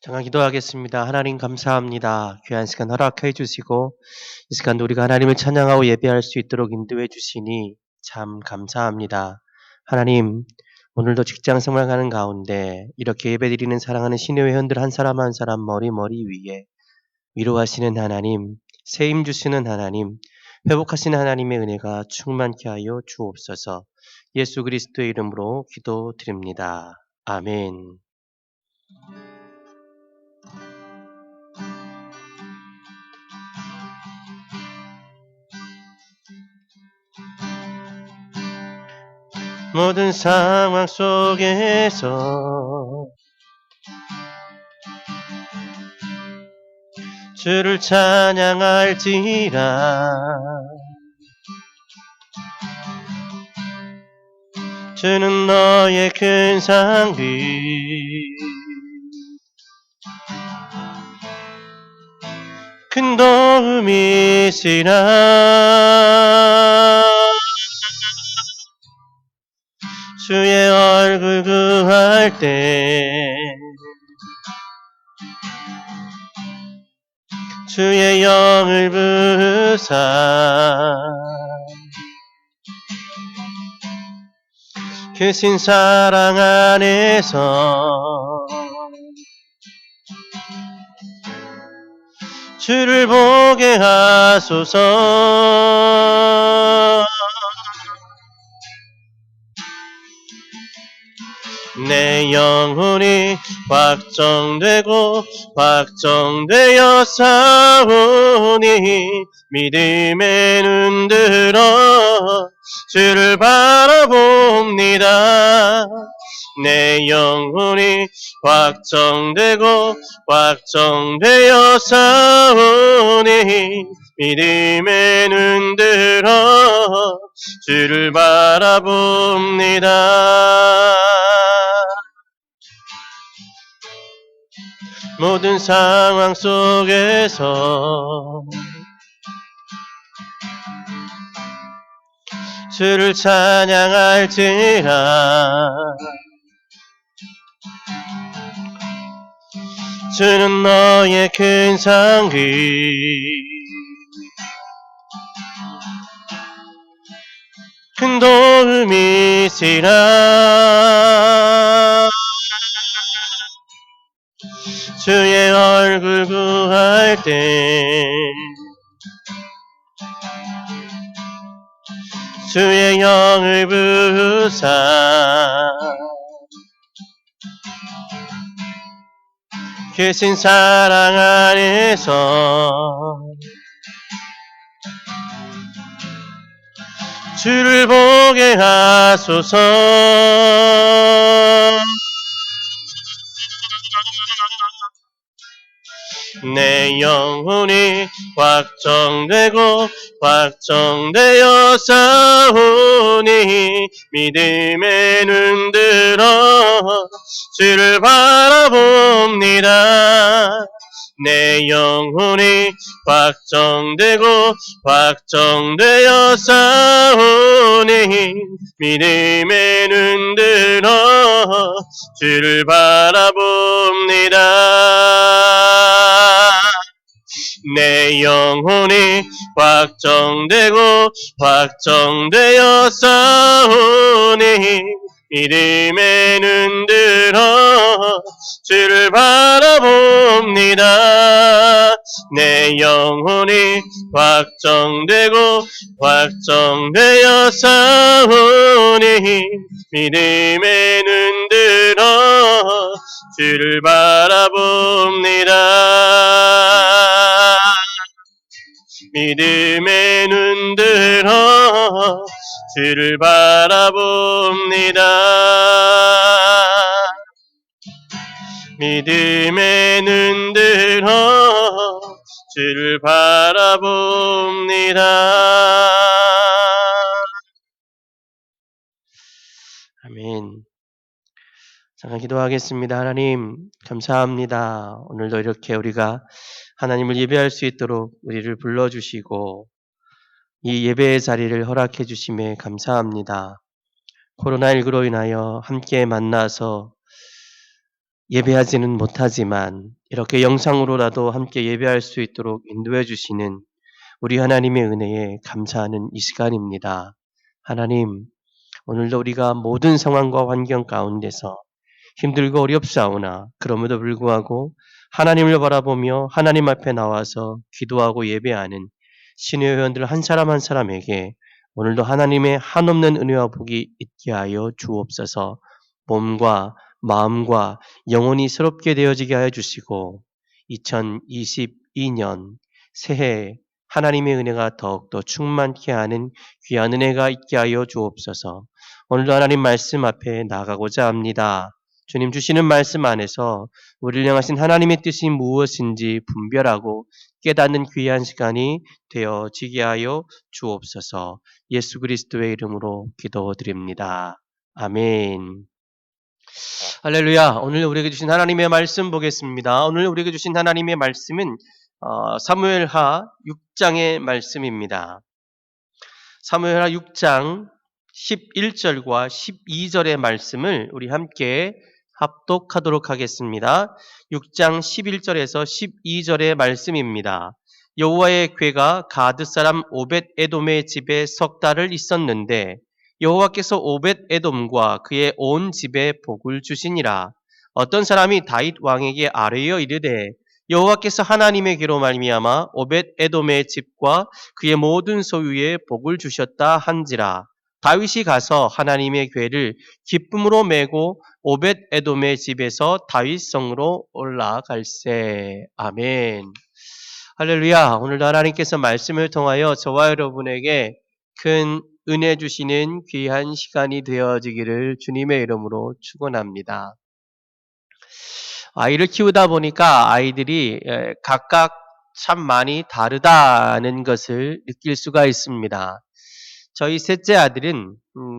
잠깐 기도하겠습니다. 하나님 감사합니다. 귀한 시간 허락해 주시고 이 시간도 우리가 하나님을 찬양하고 예배할 수 있도록 인도해 주시니 참 감사합니다. 하나님, 오늘도 직장 생활 가는 가운데 이렇게 예배드리는 사랑하는 신의 회원들 한 사람 한 사람 머리 위에 위로하시는 하나님, 세임 주시는 하나님, 회복하시는 하나님의 은혜가 충만케 하여 주옵소서. 예수 그리스도의 이름으로 기도드립니다. 아멘. 모든 상황 속에서 주를 찬양할지라. 주는 너의 큰 상비, 큰 도움이시라. 주의 얼굴 구할 때 주의 영을 부사 크신 사랑 안에서 주를 보게 하소서. 내 영혼이 확정되어 싸우니 믿음의 눈 들어 주를 바라봅니다. 내 영혼이 확정되어 싸우니 믿음의 눈 들어 주를 바라봅니다. 모든 상황 속에서 주를 찬양할지라. 주는 너의 큰 상비, 큰 도움이시라. 주의 얼굴 구할 때 주의 영을 부사 크신 사랑 안에서 주를 보게 하소서. 내 영혼이 확정되어 싸우니 믿음의 눈 들어 주를 바라봅니다. 내 영혼이 확정되어 싸우니 믿음의 눈 들어 주를 바라봅니다. 내 영혼이 확정되어 싸우니 믿음의 눈 들어 주를 바라봅니다. 내 영혼이 확정되어 싸우니 믿음의 눈 들어 주를 바라봅니다. 믿음의 눈 들어 주를 바라봅니다. 믿음의 눈 들어 주를 바라봅니다. 아멘. 잠깐 기도하겠습니다. 하나님 감사합니다. 오늘도 이렇게 우리가 하나님을 예배할 수 있도록 우리를 불러주시고 이 예배의 자리를 허락해 주심에 감사합니다. 코로나19로 인하여 함께 만나서 예배하지는 못하지만 이렇게 영상으로라도 함께 예배할 수 있도록 인도해 주시는 우리 하나님의 은혜에 감사하는 이 시간입니다. 하나님, 오늘도 우리가 모든 상황과 환경 가운데서 힘들고 어렵사오나 그럼에도 불구하고 하나님을 바라보며 하나님 앞에 나와서 기도하고 예배하는 신의 회원들 한 사람 한 사람에게 오늘도 하나님의 한없는 은혜와 복이 있게 하여 주옵소서. 몸과 마음과 영혼이 새롭게 되어지게 하여 주시고 2022년 새해 하나님의 은혜가 더욱더 충만케 하는 귀한 은혜가 있게 하여 주옵소서. 오늘도 하나님 말씀 앞에 나가고자 합니다. 주님 주시는 말씀 안에서 우리를 향하신 하나님의 뜻이 무엇인지 분별하고 깨닫는 귀한 시간이 되어지게 하여 주옵소서. 예수 그리스도의 이름으로 기도드립니다. 아멘. 할렐루야. 오늘 우리에게 주신 하나님의 말씀 보겠습니다. 오늘 우리에게 주신 하나님의 말씀은 사무엘하 6장의 말씀입니다. 사무엘하 6장 11절과 12절의 말씀을 우리 함께 합독하도록 하겠습니다. 6장 11절에서 12절의 말씀입니다. 여호와의 궤가 가드 사람 오벳 에돔의 집에 석 달을 있었는데 여호와께서 오벳 에돔과 그의 온 집에 복을 주시니라. 어떤 사람이 다윗 왕에게 아뢰어 이르되 여호와께서 하나님의 귀로 말미암아 오벳 에돔의 집과 그의 모든 소유에 복을 주셨다 한지라. 다윗이 가서 하나님의 궤를 기쁨으로 메고 오벳 에돔의 집에서 다윗 성으로 올라갈세. 아멘. 할렐루야. 오늘도 하나님께서 말씀을 통하여 저와 여러분에게 큰 은혜 주시는 귀한 시간이 되어지기를 주님의 이름으로 축원합니다. 아이를 키우다 보니까 아이들이 각각 참 많이 다르다는 것을 느낄 수가 있습니다. 저희 셋째 아들은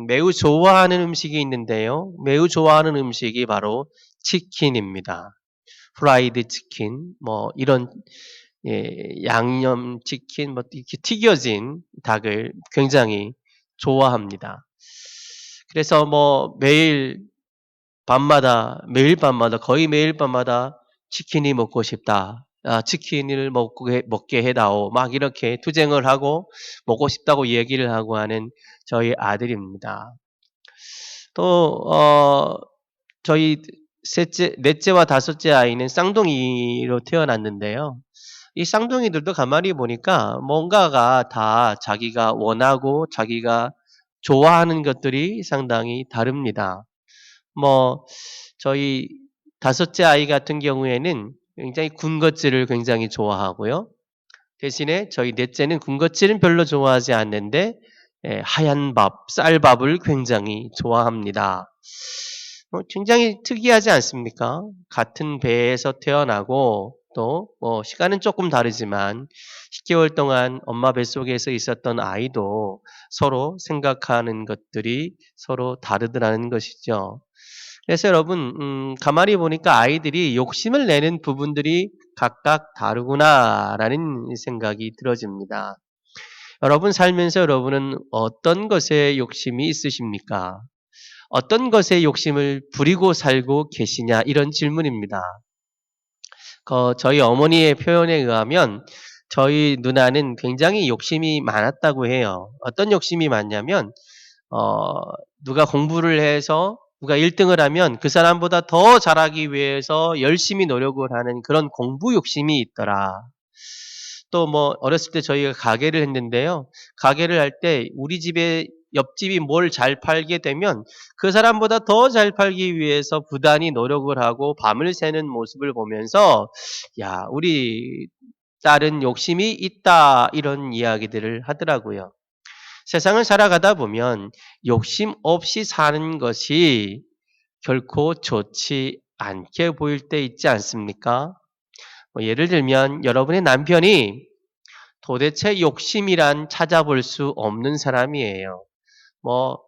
매우 좋아하는 음식이 있는데요. 매우 좋아하는 음식이 바로 치킨입니다. 프라이드 치킨, 뭐 이런 양념 치킨, 뭐 이렇게 튀겨진 닭을 굉장히 좋아합니다. 그래서 뭐 매일 밤마다 거의 매일 밤마다 치킨이 먹고 싶다. 치킨을 먹게 해다오. 막 이렇게 투쟁을 하고 먹고 싶다고 얘기를 하고 하는 저희 아들입니다. 또 저희 넷째와 다섯째 아이는 쌍둥이로 태어났는데요. 이 쌍둥이들도 가만히 보니까 뭔가가 다 자기가 원하고 자기가 좋아하는 것들이 상당히 다릅니다. 뭐 저희 다섯째 아이 같은 경우에는 굉장히 군것질을 굉장히 좋아하고요. 대신에 저희 넷째는 군것질은 별로 좋아하지 않는데 하얀 밥, 쌀밥을 굉장히 좋아합니다. 굉장히 특이하지 않습니까? 같은 배에서 태어나고 또 시간은 조금 다르지만 10개월 동안 엄마 뱃속에서 있었던 아이도 서로 생각하는 것들이 서로 다르더라는 것이죠. 그래서 여러분 가만히 보니까 아이들이 욕심을 내는 부분들이 각각 다르구나라는 생각이 들어집니다. 여러분 살면서 여러분은 어떤 것에 욕심이 있으십니까? 어떤 것에 욕심을 부리고 살고 계시냐 이런 질문입니다. 저희 어머니의 표현에 의하면 저희 누나는 굉장히 욕심이 많았다고 해요. 어떤 욕심이 많냐면 누가 공부를 해서 누가 1등을 하면 그 사람보다 더 잘하기 위해서 열심히 노력을 하는 그런 공부 욕심이 있더라. 또 뭐 어렸을 때 저희가 가게를 했는데요. 가게를 할 때 우리 집에 옆집이 뭘 잘 팔게 되면 그 사람보다 더 잘 팔기 위해서 부단히 노력을 하고 밤을 새는 모습을 보면서 야, 우리 딸은 욕심이 있다 이런 이야기들을 하더라고요. 세상을 살아가다 보면 욕심 없이 사는 것이 결코 좋지 않게 보일 때 있지 않습니까? 예를 들면 여러분의 남편이 도대체 욕심이란 찾아볼 수 없는 사람이에요. 뭐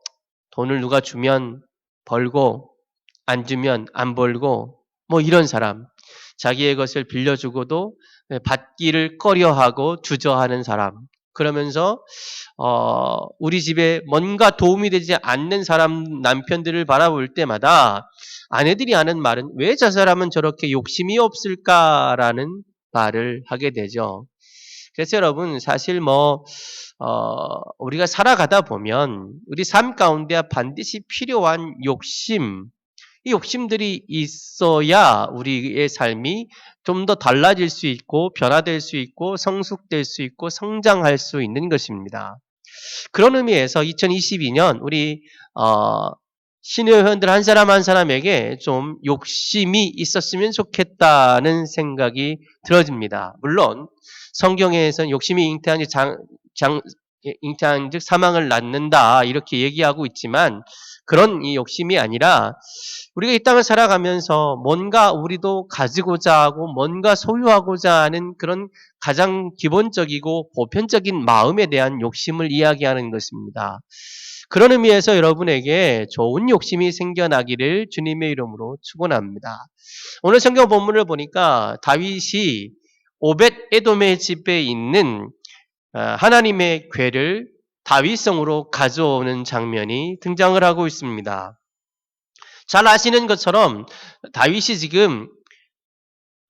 돈을 누가 주면 벌고 안 주면 안 벌고 뭐 이런 사람. 자기의 것을 빌려주고도 받기를 꺼려하고 주저하는 사람. 그러면서 우리 집에 뭔가 도움이 되지 않는 사람 남편들을 바라볼 때마다 아내들이 하는 말은 왜 저 사람은 저렇게 욕심이 없을까라는 말을 하게 되죠. 그래서 여러분 사실 우리가 살아가다 보면 우리 삶 가운데 반드시 필요한 욕심, 이 욕심들이 있어야 우리의 삶이 좀 더 달라질 수 있고 변화될 수 있고 성숙될 수 있고 성장할 수 있는 것입니다. 그런 의미에서 2022년 우리 신의 회원들 한 사람 한 사람에게 좀 욕심이 있었으면 좋겠다는 생각이 들어집니다. 물론 성경에서는 욕심이 잉태한 즉 사망을 낳는다 이렇게 얘기하고 있지만 그런 이 욕심이 아니라 우리가 이 땅을 살아가면서 뭔가 우리도 가지고자 하고 뭔가 소유하고자 하는 그런 가장 기본적이고 보편적인 마음에 대한 욕심을 이야기하는 것입니다. 그런 의미에서 여러분에게 좋은 욕심이 생겨나기를 주님의 이름으로 축원합니다. 오늘 성경 본문을 보니까 다윗이 오벳 에돔의 집에 있는 하나님의 궤를 다윗성으로 가져오는 장면이 등장을 하고 있습니다. 잘 아시는 것처럼 다윗이 지금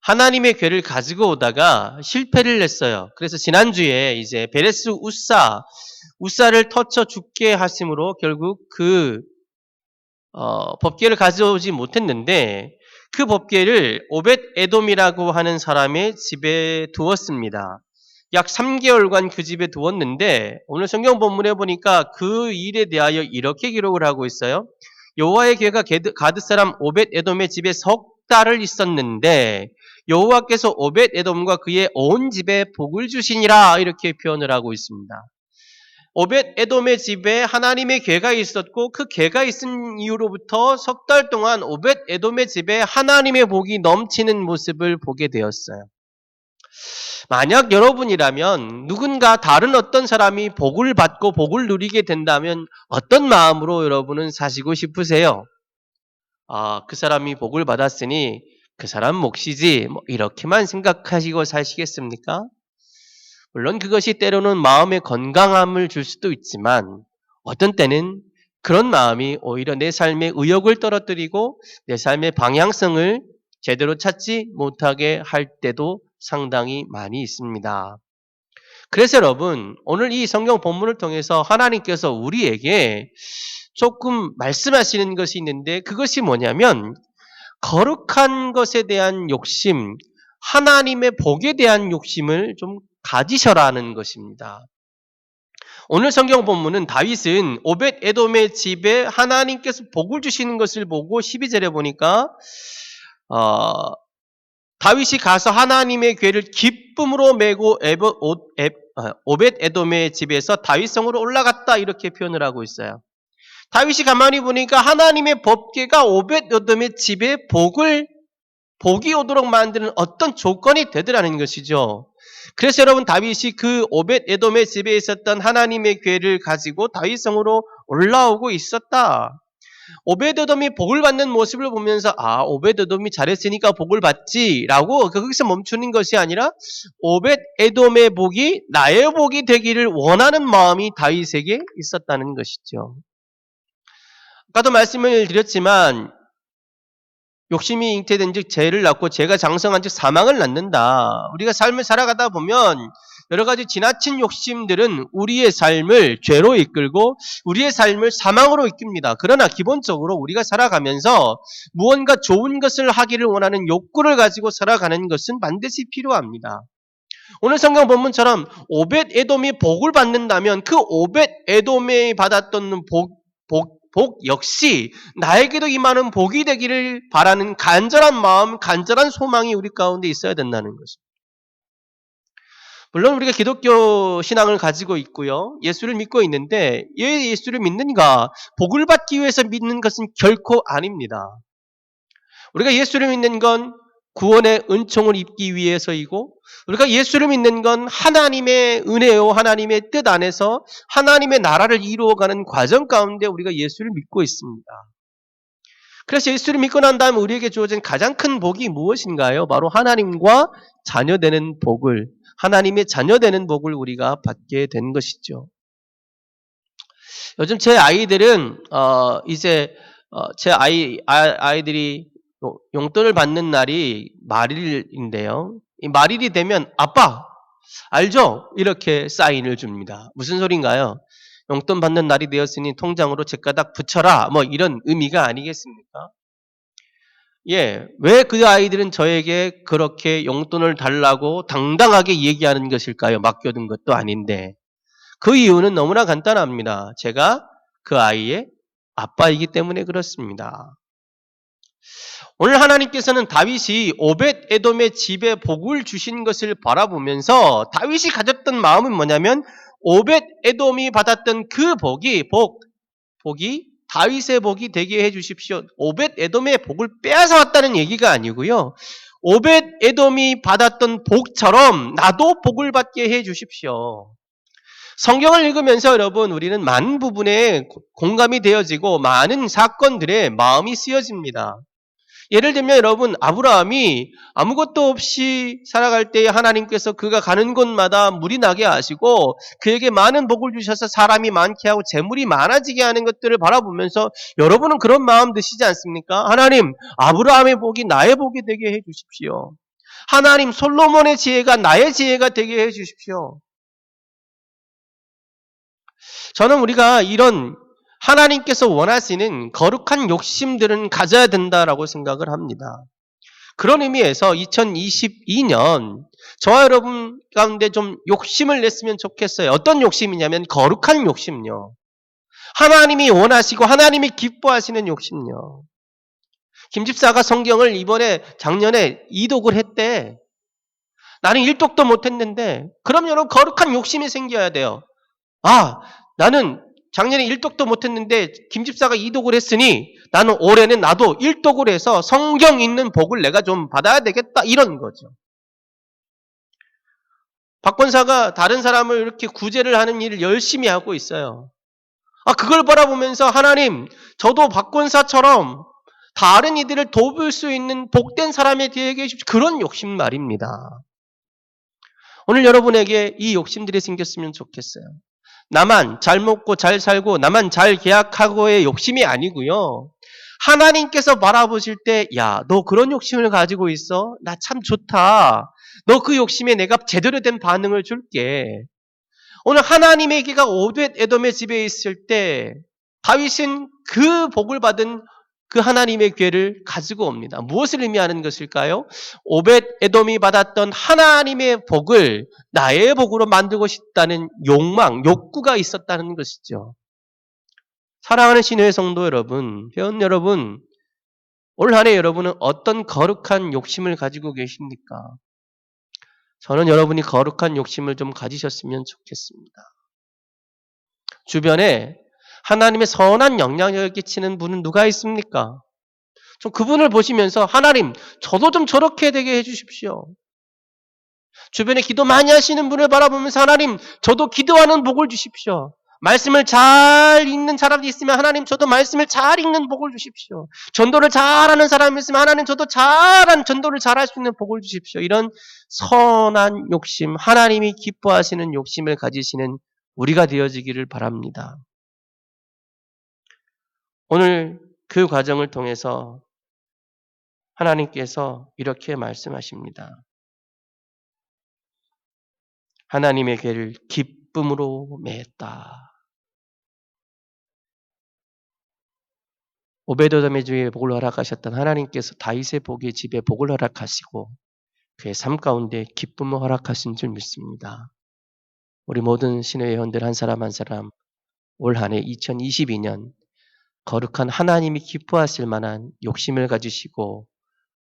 하나님의 궤를 가지고 오다가 실패를 했어요. 그래서 지난주에 이제 베레스 우사를 터쳐 죽게 하심으로 결국 그 법궤를 가져오지 못했는데 그 법궤를 오벳 에돔이라고 하는 사람의 집에 두었습니다. 약 3개월간 그 집에 두었는데 오늘 성경 본문에 보니까 그 일에 대하여 이렇게 기록을 하고 있어요. 여호와의 궤가 가드 사람 오벳 에돔의 집에 석 달을 있었는데 여호와께서 오벳 에돔과 그의 온 집에 복을 주시니라 이렇게 표현을 하고 있습니다. 오벳 에돔의 집에 하나님의 궤가 있었고 그 궤가 있은 이후로부터 석 달 동안 오벳 에돔의 집에 하나님의 복이 넘치는 모습을 보게 되었어요. 만약 여러분이라면 누군가 다른 어떤 사람이 복을 받고 복을 누리게 된다면 어떤 마음으로 여러분은 사시고 싶으세요? 그 사람이 복을 받았으니 그 사람 몫이지 이렇게만 생각하시고 사시겠습니까? 물론 그것이 때로는 마음의 건강함을 줄 수도 있지만 어떤 때는 그런 마음이 오히려 내 삶의 의욕을 떨어뜨리고 내 삶의 방향성을 제대로 찾지 못하게 할 때도 상당히 많이 있습니다. 그래서 여러분 오늘 이 성경 본문을 통해서 하나님께서 우리에게 조금 말씀하시는 것이 있는데 그것이 뭐냐면 거룩한 것에 대한 욕심, 하나님의 복에 대한 욕심을 좀 가지셔라는 것입니다. 오늘 성경 본문은 다윗은 오벳 에돔의 집에 하나님께서 복을 주시는 것을 보고 12절에 보니까 다윗이 가서 하나님의 궤를 기쁨으로 메고 오벳 에돔의 집에서 다윗성으로 올라갔다 이렇게 표현을 하고 있어요. 다윗이 가만히 보니까 하나님의 법궤가 오벳 에돔의 집에 복이 오도록 만드는 어떤 조건이 되더라는 것이죠. 그래서 여러분 다윗이 그 오벳 에돔의 집에 있었던 하나님의 궤를 가지고 다윗성으로 올라오고 있었다. 오벳 에돔이 복을 받는 모습을 보면서 오벳 에돔이 잘했으니까 복을 받지라고 거기서 멈추는 것이 아니라 오벳 에돔의 복이 나의 복이 되기를 원하는 마음이 다윗에게 있었다는 것이죠. 아까도 말씀을 드렸지만 욕심이 잉태된 즉 죄를 낳고 죄가 장성한 즉 사망을 낳는다. 우리가 삶을 살아가다 보면 여러 가지 지나친 욕심들은 우리의 삶을 죄로 이끌고 우리의 삶을 사망으로 이끕니다. 그러나 기본적으로 우리가 살아가면서 무언가 좋은 것을 하기를 원하는 욕구를 가지고 살아가는 것은 반드시 필요합니다. 오늘 성경 본문처럼 오벳 에돔이 복을 받는다면 그 오벳 에돔이 받았던 복 역시 나에게도 임하는 복이 되기를 바라는 간절한 마음, 간절한 소망이 우리 가운데 있어야 된다는 것입니다. 물론 우리가 기독교 신앙을 가지고 있고요. 예수를 믿고 있는데 왜 예수를 믿는가? 복을 받기 위해서 믿는 것은 결코 아닙니다. 우리가 예수를 믿는 건 구원의 은총을 입기 위해서이고 우리가 예수를 믿는 건 하나님의 은혜요 하나님의 뜻 안에서 하나님의 나라를 이루어가는 과정 가운데 우리가 예수를 믿고 있습니다. 그래서 예수를 믿고 난 다음에 우리에게 주어진 가장 큰 복이 무엇인가요? 바로 하나님과 자녀되는 복을 하나님의 자녀되는 복을 우리가 받게 된 것이죠. 요즘 제 아이들은 이제 제 아이들이 용돈을 받는 날이 말일인데요. 이 말일이 되면 "아빠 알죠?" 이렇게 사인을 줍니다. 무슨 소린가요? "용돈 받는 날이 되었으니 통장으로 죗가닥 붙여라." 뭐 이런 의미가 아니겠습니까? 예. 왜 그 아이들은 저에게 그렇게 용돈을 달라고 당당하게 얘기하는 것일까요? 맡겨둔 것도 아닌데. 그 이유는 너무나 간단합니다. 제가 그 아이의 아빠이기 때문에 그렇습니다. 오늘 하나님께서는 다윗이 오벳 에돔의 집에 복을 주신 것을 바라보면서 다윗이 가졌던 마음은 뭐냐면 오벳 에돔이 받았던 그 복이 다윗의 복이 되게 해 주십시오. 오벳 에돔의 복을 빼앗아 왔다는 얘기가 아니고요. 오벳 에돔이 받았던 복처럼 나도 복을 받게 해 주십시오. 성경을 읽으면서 여러분 우리는 많은 부분에 공감이 되어지고 많은 사건들에 마음이 쓰여집니다. 예를 들면 여러분 아브라함이 아무것도 없이 살아갈 때에 하나님께서 그가 가는 곳마다 물이 나게 하시고 그에게 많은 복을 주셔서 사람이 많게 하고 재물이 많아지게 하는 것들을 바라보면서 여러분은 그런 마음 드시지 않습니까? 하나님 아브라함의 복이 나의 복이 되게 해 주십시오. 하나님 솔로몬의 지혜가 나의 지혜가 되게 해 주십시오. 저는 우리가 이런 하나님께서 원하시는 거룩한 욕심들은 가져야 된다라고 생각을 합니다. 그런 의미에서 2022년 저와 여러분 가운데 좀 욕심을 냈으면 좋겠어요. 어떤 욕심이냐면 거룩한 욕심요. 하나님이 원하시고 하나님이 기뻐하시는 욕심요. 김 집사가 성경을 작년에 이독을 했대. 나는 일독도 못했는데 그럼 여러분 거룩한 욕심이 생겨야 돼요. 아, 나는 작년에 일독도 못했는데 김 집사가 이독을 했으니 나는 올해는 나도 일독을 해서 성경 읽는 복을 내가 좀 받아야 되겠다 이런 거죠. 박 권사가 다른 사람을 이렇게 구제를 하는 일을 열심히 하고 있어요. 그걸 바라보면서 하나님 저도 박 권사처럼 다른 이들을 돕을 수 있는 복된 사람이 되게 해주십시오. 그런 욕심 말입니다. 오늘 여러분에게 이 욕심들이 생겼으면 좋겠어요. 나만 잘 먹고 잘 살고 나만 잘 계약하고의 욕심이 아니고요. 하나님께서 바라보실 때 야, 너 그런 욕심을 가지고 있어? 나 참 좋다. 너 그 욕심에 내가 제대로 된 반응을 줄게. 오늘 하나님의 기가 오벳 에돔의 집에 있을 때 다윗은 그 복을 받은 그 하나님의 괴를 가지고 옵니다. 무엇을 의미하는 것일까요? 오벳 에돔이 받았던 하나님의 복을 나의 복으로 만들고 싶다는 욕구가 있었다는 것이죠. 사랑하는 신의 성도 여러분, 회원 여러분, 올 한 해 여러분은 어떤 거룩한 욕심을 가지고 계십니까? 저는 여러분이 거룩한 욕심을 좀 가지셨으면 좋겠습니다. 주변에 하나님의 선한 영향력을 끼치는 분은 누가 있습니까? 좀 그분을 보시면서 하나님 저도 좀 저렇게 되게 해주십시오. 주변에 기도 많이 하시는 분을 바라보면서 하나님 저도 기도하는 복을 주십시오. 말씀을 잘 읽는 사람이 있으면 하나님 저도 말씀을 잘 읽는 복을 주십시오. 전도를 잘하는 사람이 있으면 하나님 저도 전도를 잘할 수 있는 복을 주십시오. 이런 선한 욕심, 하나님이 기뻐하시는 욕심을 가지시는 우리가 되어지기를 바랍니다. 오늘 그 과정을 통해서 하나님께서 이렇게 말씀하십니다. 하나님의 괴를 기쁨으로 매했다. 오베드돔의 집에 복을 허락하셨던 하나님께서 다윗의 복의 집에 복을 허락하시고 그의 삶 가운데 기쁨을 허락하신 줄 믿습니다. 우리 모든 신의 회원들 한 사람 한 사람 올 한 해 2022년 거룩한 하나님이 기뻐하실 만한 욕심을 가지시고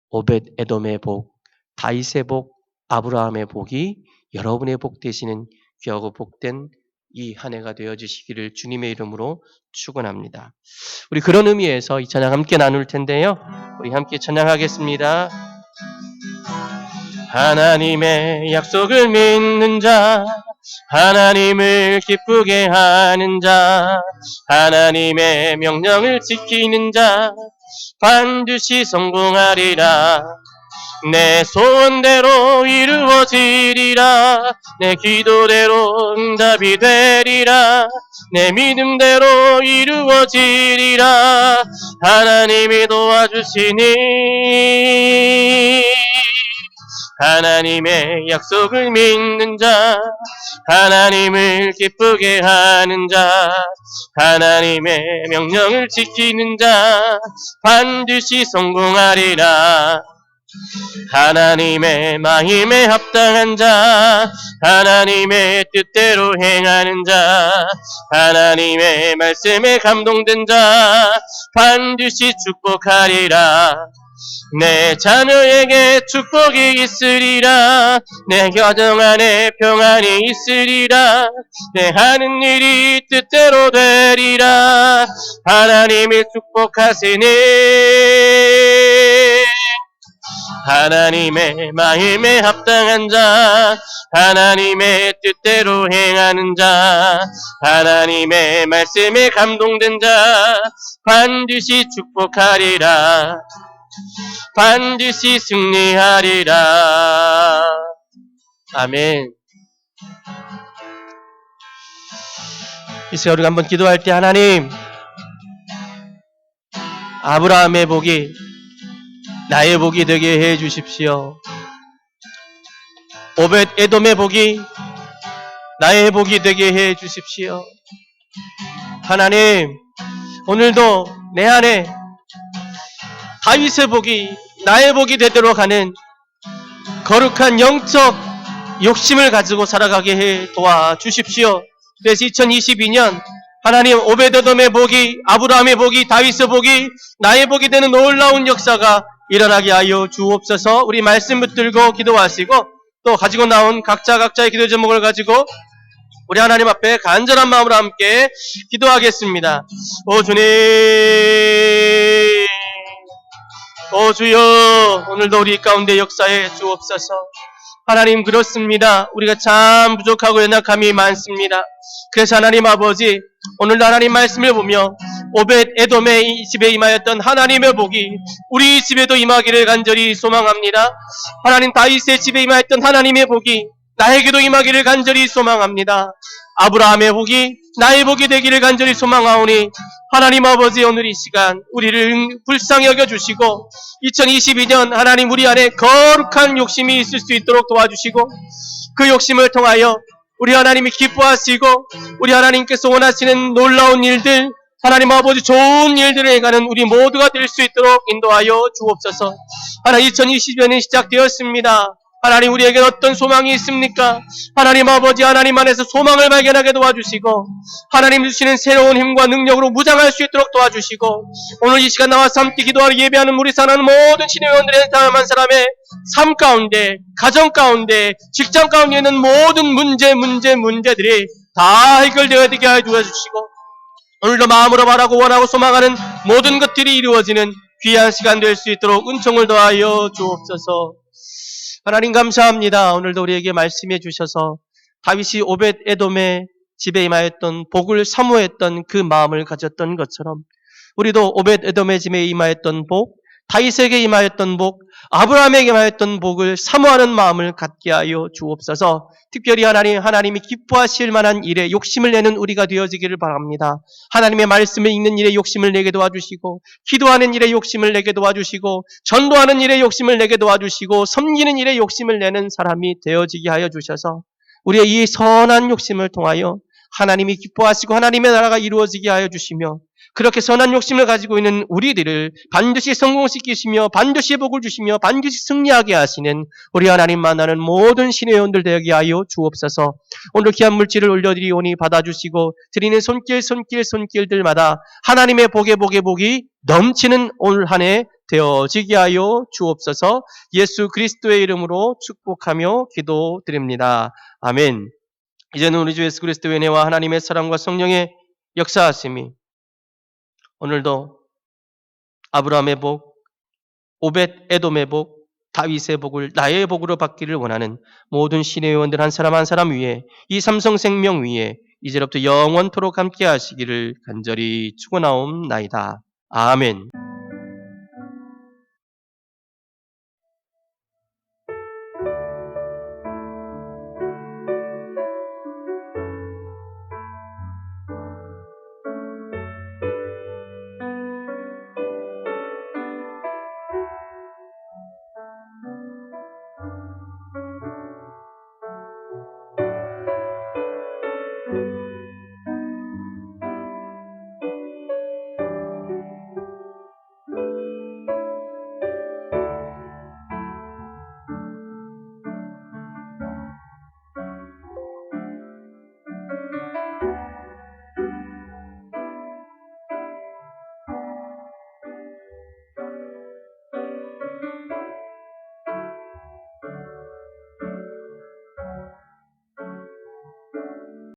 오벳 에돔의 복, 다윗의 복, 아브라함의 복이 여러분의 복 되시는 귀하고 복된 이 한 해가 되어주시기를 주님의 이름으로 축원합니다. 우리 그런 의미에서 이 찬양 함께 나눌 텐데요. 우리 함께 찬양하겠습니다. 하나님의 약속을 믿는 자, 하나님을 기쁘게 하는 자, 하나님의 명령을 지키는 자, 반드시 성공하리라. 내 소원대로 이루어지리라. 내 기도대로 응답이 되리라. 내 믿음대로 이루어지리라. 하나님이 도와주시니 하나님의 약속을 믿는 자, 하나님을 기쁘게 하는 자, 하나님의 명령을 지키는 자 반드시 성공하리라. 하나님의 마음에 합당한 자, 하나님의 뜻대로 행하는 자, 하나님의 말씀에 감동된 자 반드시 축복하리라. 내 자녀에게 축복이 있으리라. 내 가정 안에 평안이 있으리라. 내 하는 일이 뜻대로 되리라. 하나님이 축복하시니 하나님의 마음에 합당한 자, 하나님의 뜻대로 행하는 자, 하나님의 말씀에 감동된 자 반드시 축복하리라. 반드시 승리하리라. 아멘. 이 시간 우리가 한번 기도할 때 하나님, 아브라함의 복이 나의 복이 되게 해 주십시오. 오벳 에돔의 복이 나의 복이 되게 해 주십시오. 하나님, 오늘도 내 안에 다윗의 복이 나의 복이 되도록 하는 거룩한 영적 욕심을 가지고 살아가게 해 도와주십시오. 그래서 2022년 하나님 오벳에돔의 복이, 아브라함의 복이, 다윗의 복이 나의 복이 되는 놀라운 역사가 일어나게 하여 주옵소서. 우리 말씀 붙들고 기도하시고 또 가지고 나온 각자의 기도 제목을 가지고 우리 하나님 앞에 간절한 마음으로 함께 기도하겠습니다. 오 주님, 오 주여, 오늘도 우리 가운데 역사해 주옵소서. 하나님, 그렇습니다. 우리가 참 부족하고 연약함이 많습니다. 그래서 하나님 아버지, 오늘도 하나님 말씀을 보며 오벳 에돔의 집에 임하였던 하나님의 복이 우리 집에도 임하기를 간절히 소망합니다. 하나님 다윗의 집에 임하였던 하나님의 복이 나에게도 임하기를 간절히 소망합니다. 아브라함의 복이 나의 복이 되기를 간절히 소망하오니 하나님 아버지, 오늘 이 시간 우리를 불쌍히 여겨주시고 2022년 하나님 우리 안에 거룩한 욕심이 있을 수 있도록 도와주시고 그 욕심을 통하여 우리 하나님이 기뻐하시고 우리 하나님께서 원하시는 놀라운 일들, 하나님 아버지 좋은 일들을 행하는 우리 모두가 될 수 있도록 인도하여 주옵소서. 하나님, 2020년이 시작되었습니다. 하나님, 우리에게 어떤 소망이 있습니까? 하나님 아버지, 하나님 안에서 소망을 발견하게 도와주시고 하나님 주시는 새로운 힘과 능력으로 무장할 수 있도록 도와주시고 오늘 이 시간 나와서 함께 기도하러 예배하는 우리 사랑하는 모든 신의 회원들의 다양한 사람의 삶 가운데, 가정 가운데, 직장 가운데 있는 모든 문제들이 다 해결되어야 되게 하여 주시고 오늘도 마음으로 바라고 원하고 소망하는 모든 것들이 이루어지는 귀한 시간 될 수 있도록 은총을 더하여 주옵소서. 하나님 감사합니다. 오늘도 우리에게 말씀해 주셔서 다윗이 오벳 에돔의 집에 임하였던 복을 사모했던 그 마음을 가졌던 것처럼 우리도 오벳 에돔의 집에 임하였던 복, 다윗에게 임하였던 복, 아브라함에게 임하였던 복을 사모하는 마음을 갖게 하여 주옵소서. 특별히 하나님이 기뻐하실 만한 일에 욕심을 내는 우리가 되어지기를 바랍니다. 하나님의 말씀을 읽는 일에 욕심을 내게 도와주시고 기도하는 일에 욕심을 내게 도와주시고 전도하는 일에 욕심을 내게 도와주시고 섬기는 일에 욕심을 내는 사람이 되어지게 하여 주셔서 우리의 이 선한 욕심을 통하여 하나님이 기뻐하시고 하나님의 나라가 이루어지게 하여 주시며 그렇게 선한 욕심을 가지고 있는 우리들을 반드시 성공시키시며 반드시 복을 주시며 반드시 승리하게 하시는 우리 하나님 만나는 모든 신의 영혼들 되게 하여 주옵소서. 오늘 귀한 물질을 올려드리오니 받아주시고 드리는 손길들마다 하나님의 복이 넘치는 오늘 한 해 되어지게 하여 주옵소서. 예수 그리스도의 이름으로 축복하며 기도드립니다. 아멘. 이제는 우리 주 예수 그리스도의 은혜와 하나님의 사랑과 성령의 역사하심이 오늘도 아브라함의 복, 오벳 에돔의 복, 다윗의 복을 나의 복으로 받기를 원하는 모든 신의 회원들 한 사람 한 사람 위에 이 삼성생명 위에 이제로부터 영원토록 함께 하시기를 간절히 축원하옵나이다. 아멘.